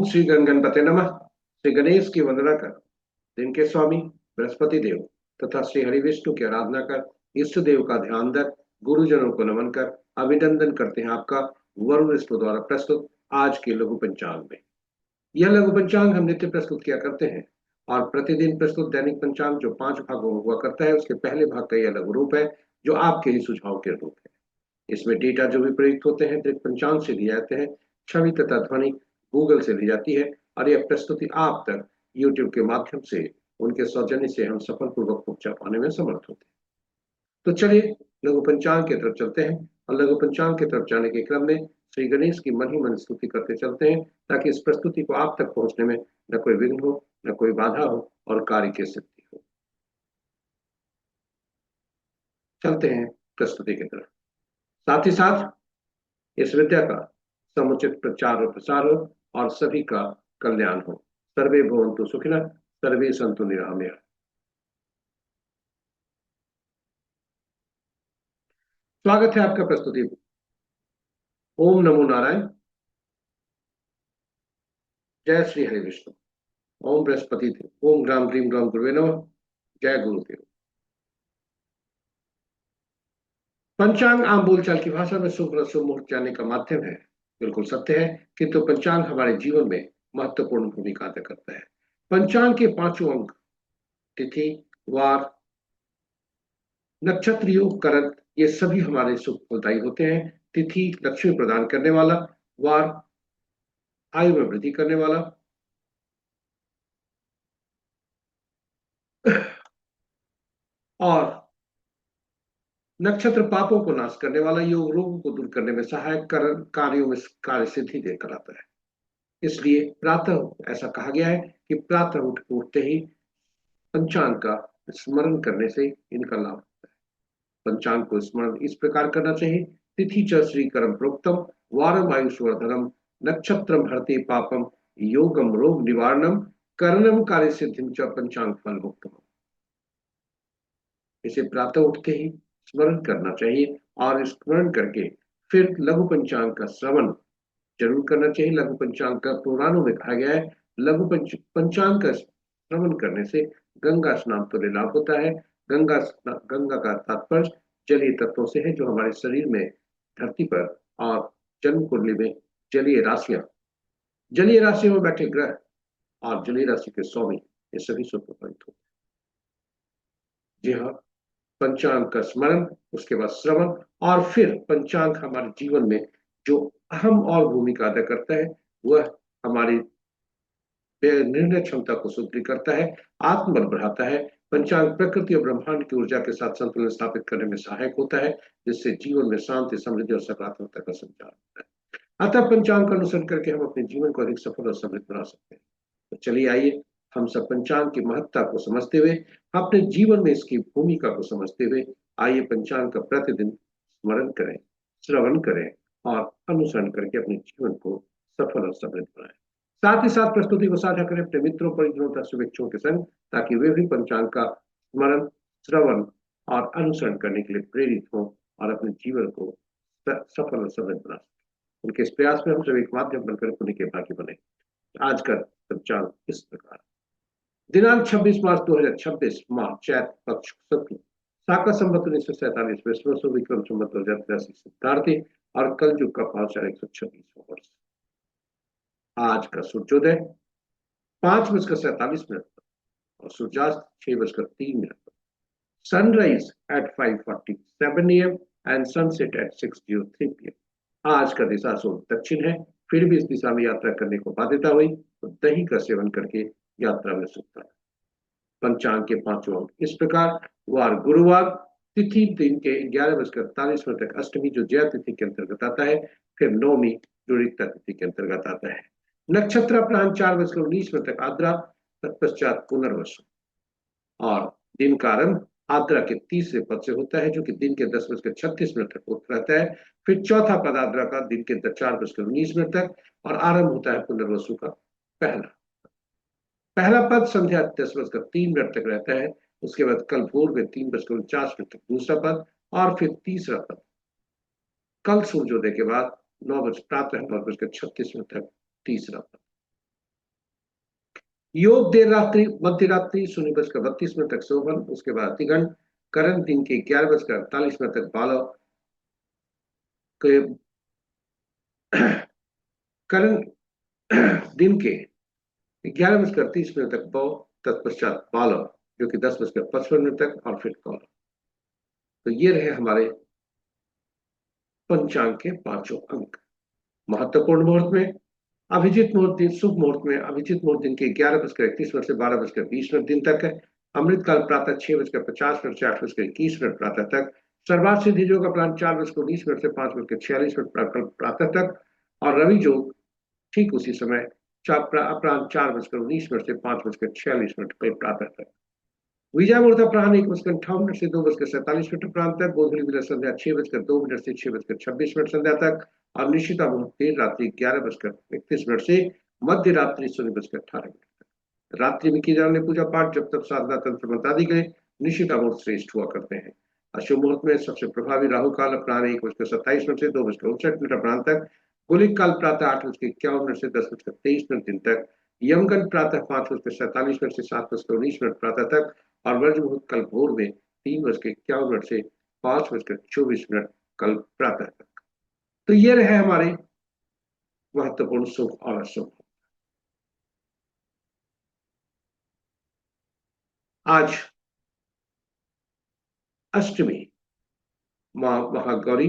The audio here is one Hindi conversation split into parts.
ओम श्री गणगणपते नमः। श्री गणेश की वंदना कर दिन के स्वामी बृहस्पति देव तथा श्री हरि विष्णु की आराधना कर इष्ट देव का ध्यान कर गुरुजनों को नमन कर अभिनंदन करते हैं आपका वरुण विष्णु द्वारा प्रस्तुत आज के लघु पंचांग में। यह लघु पंचांग हम नित्य प्रस्तुत किया करते हैं और प्रतिदिन प्रस्तुत दैनिक पंचांग जो 5 भागों में हुआ करता है उसके पहले भाग का यह लघु रूप है जो आपके लिए सुझाव के रूप है। इसमें डेटा जो भी प्रयुक्त होते हैं दृक पंचांग से लिए जाते हैं, छवि तथा ध्वनि गूगल से ली जाती है और यह प्रस्तुति आप तक यूट्यूब के माध्यम से उनके सौजन्य से हम सफलपूर्वक पहुंचा पाने में समर्थ होते हैं। तो चलिए लघु पंचांग की तरफ चलते हैं और लघु पंचांग की तरफ जाने के क्रम में श्री गणेश की मन ही मन स्तुति करते चलते हैं ताकि इस प्रस्तुति को आप तक पहुंचने में न कोई विघ्न हो, न कोई बाधा हो और कार्य की सिद्धि हो। चलते हैं प्रस्तुति की तरफ। साथ ही साथ इस विद्या का समुचित प्रचार और प्रसार हो और सभी का कल्याण हो। सर्वे भवन्तु सुखिनः, सर्वे सन्तु निरामया। स्वागत है आपका प्रस्तुति। ओम नमो नारायण। जय श्री हरि विष्णु। ओम बृहस्पति देव। ओम ग्राम ग्रीम ग्राम गुरुवे नमः। जय गुरुदेव। पंचांग आम बोलचाल की भाषा में शुभ और शुभ मुहूर्त जानने का माध्यम है। बिल्कुल सत्य है, किंतु पंचांग हमारे जीवन में महत्वपूर्ण भूमिका अदा करता है। पंचांग के 5 अंक तिथि, वार, नक्षत्र, योग, करण ये सभी हमारे सुख फलदायी होते हैं। तिथि लक्ष्मी प्रदान करने वाला, वार आयु में वृद्धि करने वाला, और नक्षत्र पापों को नाश करने वाला, योग रोगों को दूर करने में सहायक, करण कार्यों में कार्य सिद्धि देकर आता है। इसलिए प्रातः ऐसा कहा गया है कि प्रातः उठते ही पंचांग का स्मरण करने से इनका लाभ होता है। पंचांग को स्मरण इस प्रकार करना चाहिए। तिथि च श्री करम प्रोक्तम, वारम आयुष्वर्धनम, नक्षत्रम हरते पापम, योगम रोग निवारणम, करणम कार्य सिद्धिम च पंचांग फल मुक्तम। इसे प्रातः उठते ही स्मरण करना चाहिए और स्मरण करके फिर लघु पंचांग का श्रवण जरूर करना चाहिए। लघु पंचांग का पुराणों में कहा गया है लघु पंचांग का श्रवण करने से गंगा स्नान तुल्य लाभ होता है। गंगा का तात्पर्य जलीय तत्वों से है जो हमारे शरीर में धरती पर और जन्म कुंडली में जलीय राशियों में बैठे ग्रह और जलीय राशि के स्वामी ये सभी शुभ प्रभावित होते हैं। जी हाँ, पंचांग का स्मरण, उसके बाद श्रवण और फिर पंचांग हमारे जीवन में जो अहम और भूमिका अदा करता है वह हमारी निर्णय क्षमता को सुदृढ़ करता है, आत्मबल बढ़ाता है। पंचांग प्रकृति और ब्रह्मांड की ऊर्जा के साथ संतुलन स्थापित करने में सहायक होता है, जिससे जीवन में शांति, समृद्धि और सकारात्मकता का संचार होता है। अतः पंचांग का अनुसरण करके हम अपने जीवन को अधिक सफल और समृद्ध बना सकते हैं। तो चलिए आइए हम सब पंचांग की महत्ता को समझते हुए, अपने जीवन में इसकी भूमिका को समझते हुए आइए पंचांग का प्रतिदिन स्मरण करें, श्रवण करें और अनुसरण करके अपने जीवन को सफल और समृद्ध बनाएं। साथ ही साथ प्रस्तुति को साझा करें अपने मित्रों, परिजनों तथा शुभेच्छुओं के संग, ताकि वे भी पंचांग का स्मरण, श्रवण और अनुसरण करने के लिए प्रेरित हों और अपने जीवन को सफल और समृद्ध बना सकें। उनके इस प्रयास में हम सब एक माध्यम बनकर पुण्य के भागी बने। आज का पंचांग इस प्रकार। दिनांक 26 मार्च 2026 माह चैत पक्ष शुक्ल, शाका संवत 1947 विश्व विक्रम संवत 2083 सिद्धार्थी और कल युग का पांचाल 126 वर्ष। आज का सूर्योदय 5:47 और सूर्यास्त 6:03 पर। Sunrise at 5:47 AM and sunset at 6:03 PM। आज का दिशा शुभ दक्षिण है, फिर भी इस दिशा में यात्रा करने को बाध्यता हुई तो दही का सेवन करके यात्रा में सुखता है। पंचांग के 5 अंक इस प्रकार। वार गुरुवार, तिथि दिन के 11:48 तक अष्टमी जो जया तिथि के अंतर्गत आता है, फिर नौमी जो रिक्ता तिथि के अंतर्गत आता है। नक्षत्र अपराह्न 4:19 तक आद्रा, तत्पश्चात पुनर्वसु और दिन का आरंभ आद्रा के तीसरे पद से होता है जो कि दिन के 10:36 तक उठ रहता है। फिर चौथा पद आद्रा का दिन के 4:19 तक और आरंभ होता है पुनर्वसु का पहला पद संध्या 10:03 तक रहता है। उसके बाद कल भोर में 3:49 तक दूसरा पद और फिर तीसरा पद कल सूर्योदय के बाद प्रातः 9:36 तक तीसरा पद। योग देर रात्रि मध्य रात्रि 0:32 तक शोभन, उसके बाद दिगंत करण दिन के 11:48 तक बालव के करण दिन के 11:30 तक बौ, तत्पश्चात बालव जो कि 10:55 तक, और फिर कौल। तो ये रहे हमारे पंचांग के पांचों अंक। महत्वपूर्ण मुहूर्त में अभिजीत मुहूर्त दिन, शुभ मुहूर्त में अभिजीत मुहूर्त दिन के 11:31 से 12:20 दिन तक है। अमृतकाल प्रातः 6:50 से 8:21 प्रातः तक। सर्वार्थ सिद्धि योग अपराह्न 4:19 से 5:46 प्रातः तक। और रवि योग ठीक उसी समय अपराह्न 4:19 से 5:46 प्रातः तक। विजय मुहूर्त अपराह्न 1:58 से 2:47 प्रांत तक। गोधूली विलय संध्या 6:02 से 6:26 संध्या तक। और निशिता मुहूर्त देर रात्रि 11:31 से मध्य रात्रि 0:18 तक। रात्रि में की जाने पूजा पाठ जब तक साधना तंत्र मंत्रादि के निशिता मुहूर्त श्रेष्ठ हुआ करते हैं। अशुभ मुहूर्त में सबसे प्रभावी राहु काल अपराह्न 1:27 से 2:59 अपरांत तक। गुलिक काल प्रातः 8:51 से 10:23 दिन तक। यमगंड प्रातः 5:47 से 7:19 प्रातः तक। और वर्ज मुहूर्त कल भोर में 3:51 से 5:24 कल प्रातः तक। तो ये रहे हमारे महत्वपूर्ण शुभ और अशुभ। आज अष्टमी, मां महागौरी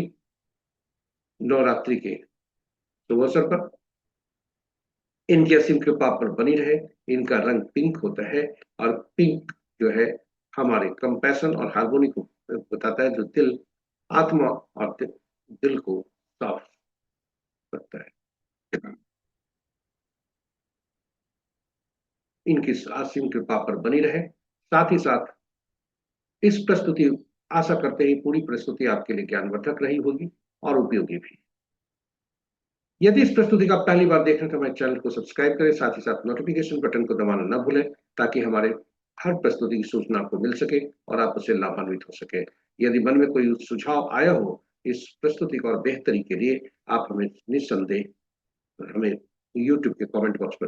नवरात्रि के शुभ अवसर पर इनकी असीम कृपा पर बनी रहे। इनका रंग पिंक होता है, और पिंक जो है हमारे कंपैशन और हार्मोनी को बताता है, जो दिल, आत्मा और दिल को साफ रखता है। इनकी असीम कृपा पर बनी रहे। साथ ही साथ इस प्रस्तुति, आशा करते हैं पूरी प्रस्तुति आपके लिए ज्ञानवर्धक रही होगी और उपयोगी भी। यदि इस प्रस्तुति का पहली बार देख रहे हैं तो हमारे चैनल को सब्सक्राइब करें, साथ ही साथ नोटिफिकेशन बटन को दबाना न भूलें, ताकि हमारे हर प्रस्तुति की सूचना आपको मिल सके और आप उससे लाभान्वित हो सके। यदि मन में कोई सुझाव आया हो इस प्रस्तुति को और बेहतरी के लिए, आप हमें निस्संदेह हमें यूट्यूब के कमेंट बॉक्स पर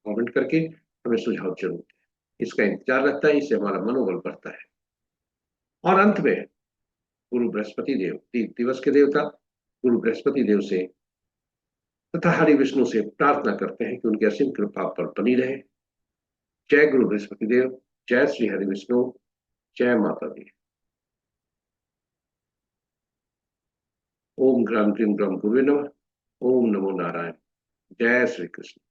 कमेंट करके हमें सुझाव जरूर दें। इसका इंतजार रहता है, इससे हमारा मनोबल बढ़ता है। और अंत में गुरु बृहस्पति देव, दिवस के देवता गुरु बृहस्पति देव से तथा हरि विष्णु से प्रार्थना करते हैं कि उनकी असीम कृपा पर बनी रहे। जय गुरु बृहस्पति देव, जय श्री हरि विष्णु, जय माता दी। ओम ग्राम ग्रीम ग्राम गुरु नमः। ओम नमो नारायण। जय श्री कृष्ण।